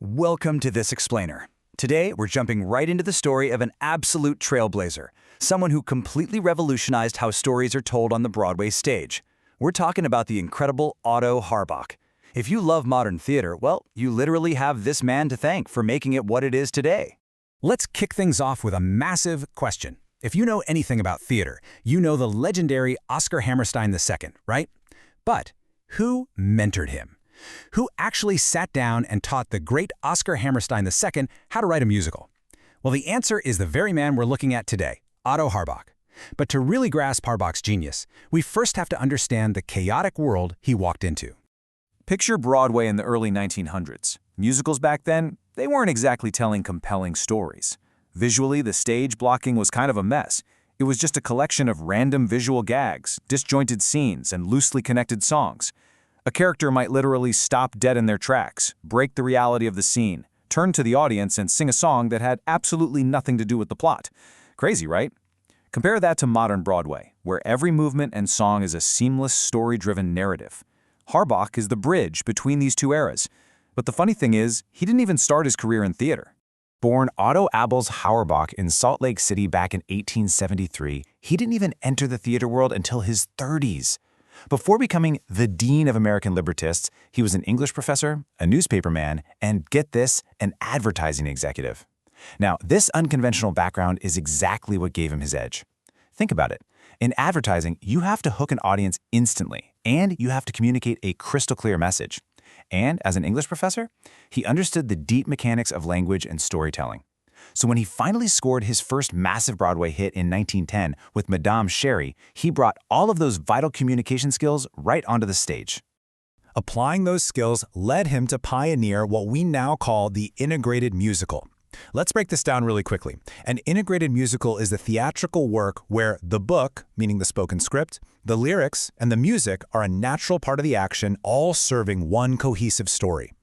Welcome to This Explainer. Today, we're jumping right into the story of an absolute trailblazer, someone who completely revolutionized how stories are told on the Broadway stage. We're talking about the incredible Otto Harbach. If you love modern theater, well, you literally have this man to thank for making it what it is today. Let's kick things off with a massive question. If you know anything about theater, you know the legendary Oscar Hammerstein II, right? But who mentored him? Who actually sat down and taught the great Oscar Hammerstein II how to write a musical? Well, the answer is the very man we're looking at today, Otto Harbach. But to really grasp Harbach's genius, we first have to understand the chaotic world he walked into. Picture Broadway in the early 1900s. Musicals back then, they weren't exactly telling compelling stories. Visually, the stage blocking was kind of a mess. It was just a collection of random visual gags, disjointed scenes, and loosely connected songs. A character might literally stop dead in their tracks, break the reality of the scene, turn to the audience and sing a song that had absolutely nothing to do with the plot. Crazy, right? Compare that to modern Broadway, where every movement and song is a seamless, story-driven narrative. Harbach is the bridge between these two eras. But the funny thing is, he didn't even start his career in theater. Born Otto Harbach in Salt Lake City back in 1873, he didn't even enter the theater world until his 30s. Before becoming the dean of American Librettists, he was an English professor, a newspaperman, and get this, an advertising executive. Now, this unconventional background is exactly what gave him his edge. Think about it. In advertising, you have to hook an audience instantly, and you have to communicate a crystal clear message. And as an English professor, he understood the deep mechanics of language and storytelling. So when he finally scored his first massive Broadway hit in 1910 with Madame Sherry, he brought all of those vital communication skills right onto the stage. Applying those skills led him to pioneer what we now call the integrated musical. Let's break this down really quickly. An integrated musical is a theatrical work where the book, meaning the spoken script, the lyrics, and the music are a natural part of the action, all serving one cohesive story.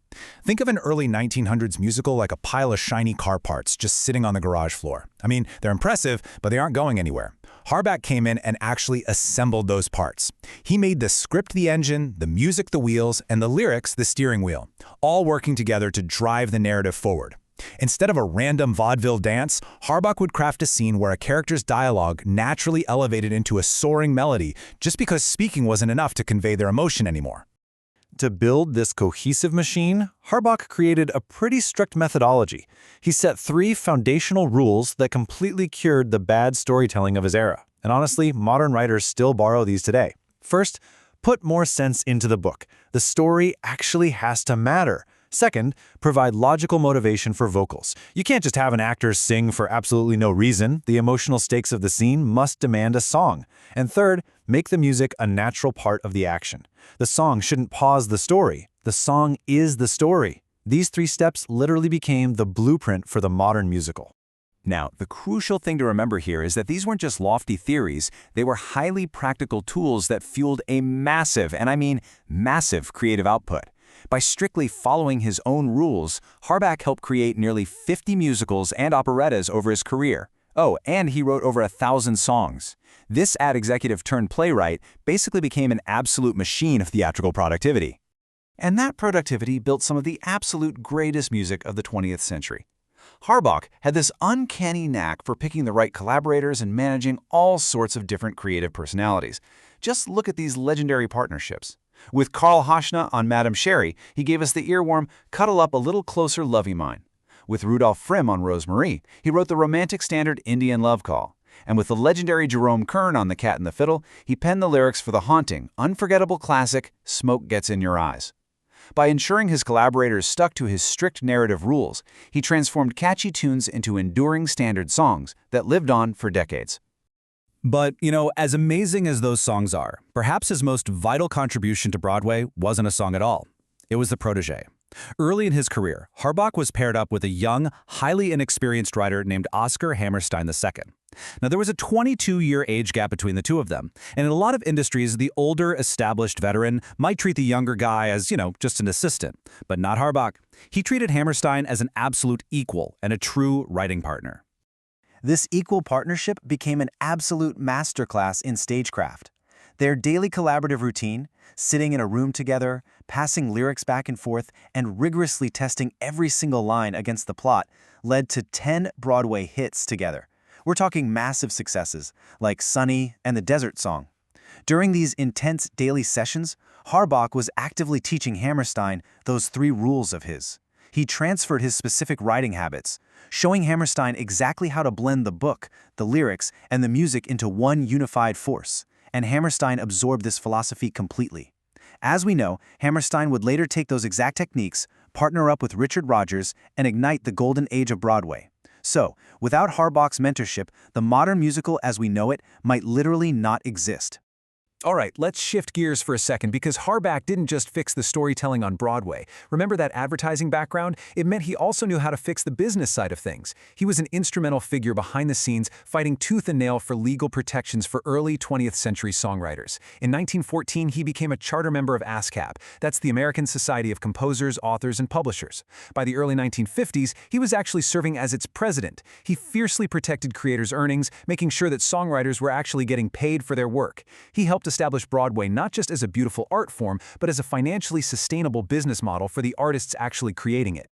Think of an early 1900s musical like a pile of shiny car parts just sitting on the garage floor. I mean, they're impressive, but they aren't going anywhere. Harbach came in and actually assembled those parts. He made the script the engine, the music the wheels, and the lyrics the steering wheel, all working together to drive the narrative forward. Instead of a random vaudeville dance, Harbach would craft a scene where a character's dialogue naturally elevated into a soaring melody just because speaking wasn't enough to convey their emotion anymore. To build this cohesive machine, Harbach created a pretty strict methodology. He set 3 foundational rules that completely cured the bad storytelling of his era. And honestly, modern writers still borrow these today. First, put more sense into the book. The story actually has to matter. Second, provide logical motivation for vocals. You can't just have an actor sing for absolutely no reason. The emotional stakes of the scene must demand a song. And third, make the music a natural part of the action. The song shouldn't pause the story. The song is the story. These 3 steps literally became the blueprint for the modern musical. Now, the crucial thing to remember here is that these weren't just lofty theories, they were highly practical tools that fueled a massive, and I mean massive, creative output. By strictly following his own rules, Harbach helped create nearly 50 musicals and operettas over his career. Oh, and he wrote over 1,000 songs. This ad executive turned playwright basically became an absolute machine of theatrical productivity. And that productivity built some of the absolute greatest music of the 20th century. Harbach had this uncanny knack for picking the right collaborators and managing all sorts of different creative personalities. Just look at these legendary partnerships. With Karl Hoschna on Madame Sherry, he gave us the earworm, "Cuddle Up a Little Closer, Lovey Mine." With Rudolf Friml on Rosemarie, he wrote the romantic standard Indian Love Call. And with the legendary Jerome Kern on The Cat and the Fiddle, he penned the lyrics for the haunting, unforgettable classic, "Smoke Gets in Your Eyes." By ensuring his collaborators stuck to his strict narrative rules, he transformed catchy tunes into enduring standard songs that lived on for decades. But, as amazing as those songs are, perhaps his most vital contribution to Broadway wasn't a song at all. It was the protege. Early in his career, Harbach was paired up with a young, highly inexperienced writer named Oscar Hammerstein II. Now, there was a 22-year age gap between the two of them, and in a lot of industries, the older, established veteran might treat the younger guy as, just an assistant. But not Harbach. He treated Hammerstein as an absolute equal and a true writing partner. This equal partnership became an absolute masterclass in stagecraft. Their daily collaborative routine, sitting in a room together, passing lyrics back and forth, and rigorously testing every single line against the plot, led to 10 Broadway hits together. We're talking massive successes, like Sunny and the Desert Song. During these intense daily sessions, Harbach was actively teaching Hammerstein those 3 rules of his. He transferred his specific writing habits, showing Hammerstein exactly how to blend the book, the lyrics, and the music into one unified force, and Hammerstein absorbed this philosophy completely. As we know, Hammerstein would later take those exact techniques, partner up with Richard Rodgers, and ignite the golden age of Broadway. So, without Harbach's mentorship, the modern musical as we know it might literally not exist. All right, let's shift gears for a second because Harbach didn't just fix the storytelling on Broadway. Remember that advertising background? It meant he also knew how to fix the business side of things. He was an instrumental figure behind the scenes, fighting tooth and nail for legal protections for early 20th century songwriters. In 1914, he became a charter member of ASCAP. That's the American Society of Composers, Authors, and Publishers. By the early 1950s, he was actually serving as its president. He fiercely protected creators' earnings, making sure that songwriters were actually getting paid for their work. He helped establish Broadway not just as a beautiful art form, but as a financially sustainable business model for the artists actually creating it.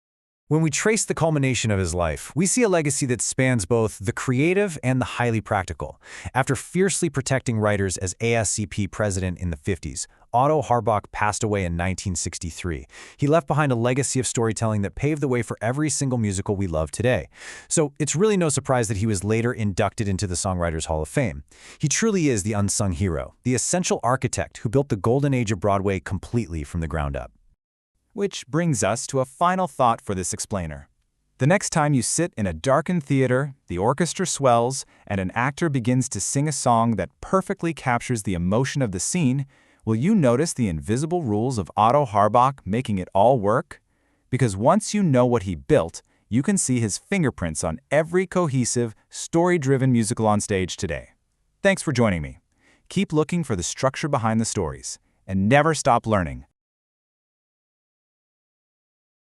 When we trace the culmination of his life, we see a legacy that spans both the creative and the highly practical. After fiercely protecting writers as ASCP president in the 50s, Otto Harbach passed away in 1963. He left behind a legacy of storytelling that paved the way for every single musical we love today. So it's really no surprise that he was later inducted into the Songwriters Hall of Fame. He truly is the unsung hero, the essential architect who built the golden age of Broadway completely from the ground up. Which brings us to a final thought for this explainer. The next time you sit in a darkened theater, the orchestra swells, and an actor begins to sing a song that perfectly captures the emotion of the scene, will you notice the invisible rules of Otto Harbach making it all work? Because once you know what he built, you can see his fingerprints on every cohesive, story-driven musical on stage today. Thanks for joining me. Keep looking for the structure behind the stories, and never stop learning.